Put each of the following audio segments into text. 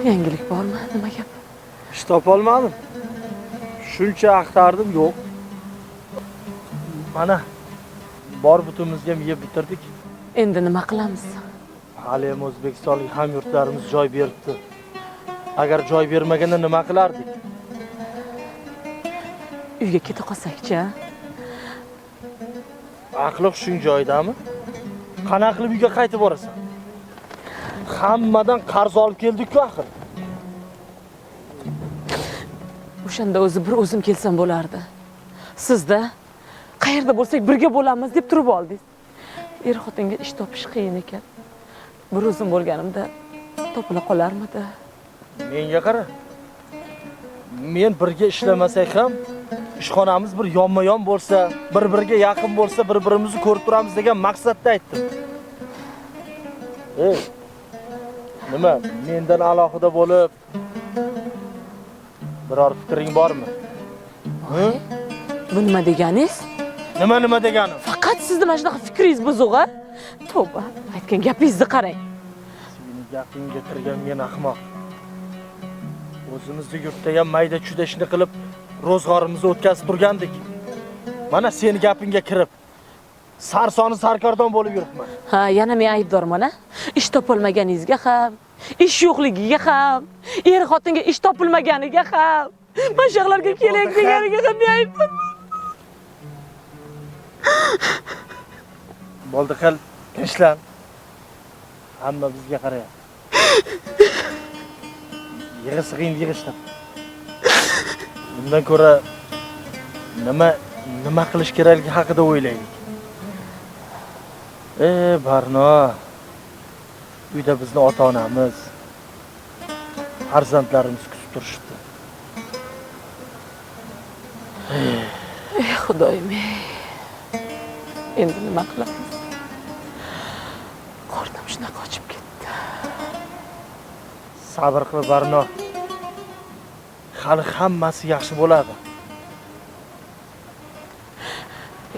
Yangilik bormi? Nima gap? Ish topolmadim. Shuncha axtardim, yo'q. Mana bor butunimizga yeb bitirdik. Endi nima qilamiz? Hali ham O'zbekistonlik hamyurtlarimiz joy beribdi. Agar joy bermaganda nima qilardik? Uyga keta qolsak-chi? Aqli hushing joyidami? Qana qilib uyga qaytib borasan? Hammadan qarz olib keldik-ku axir. O'shanda o'zi bir o'zim kelsam bo'lardi. Sizda qayerda bo'lsak birga bo'lamiz deb turib oldingiz. Er-xotinga ish topish qiyin ekan. Bir o'zim bo'lganimda topila qolarmidi? Menga qara. Men birga ishlamasak ham ishxonamiz bir yonma-yon bo'lsa, bir-biriga yaqin bo'lsa, bir-birimizni ko'rib turamiz degan maqsadda aytdim. Nima? Mendan alohida bo'lib biror fikring bormi? Bu nima deganingiz? Nima deganim? Faqat sizni mana shunaqa fikringiz buzuq-a? Tavba, aytgan gapingizni qarang. Seni gapingga kirgan men ahmoq. O'zimizni yurtda ham mayda-chuda ishni qilib, ro'zg'orimizni o'tkazib turgandik. Mana seni gapingga kirib, sarsoni sarkardon bo'lib yuribman. Ha, yana men aybdorman-a? Ish topolmaganingizga ham, ish yo'qligiga ham, er-xotinga ish topilmaganiga ham, mashaqlarga kerak deganiga ham men aybdorman. Bo'ldi qil, ishlan. Hamma bizga qarayapti. Yig'ishing yig'ishtir. Bundan ko'ra nima qilish kerakligi haqida o'ylaylik. Barno. Uyda bizni ota-onamiz, farzandlarimiz kutib turishdi. Xudoyim. Endi nima qilamiz? Qornim shunaqa ochib ketdi. Sabr qil, Barno. Hali hammasi yaxshi bo'ladi.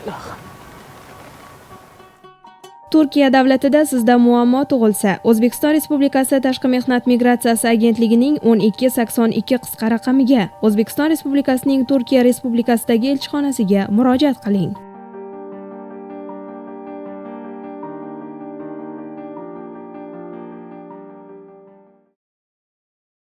Ilohim. Turkiya davlatida sizda muammo tug'ilsa, O'zbekiston Respublikasi Tashqi mehnat migratsiyasi agentligining 1282 qisqa raqamiga, O'zbekiston Respublikasining Turkiya Respublikasidagi elchixonasiga murojaat qiling.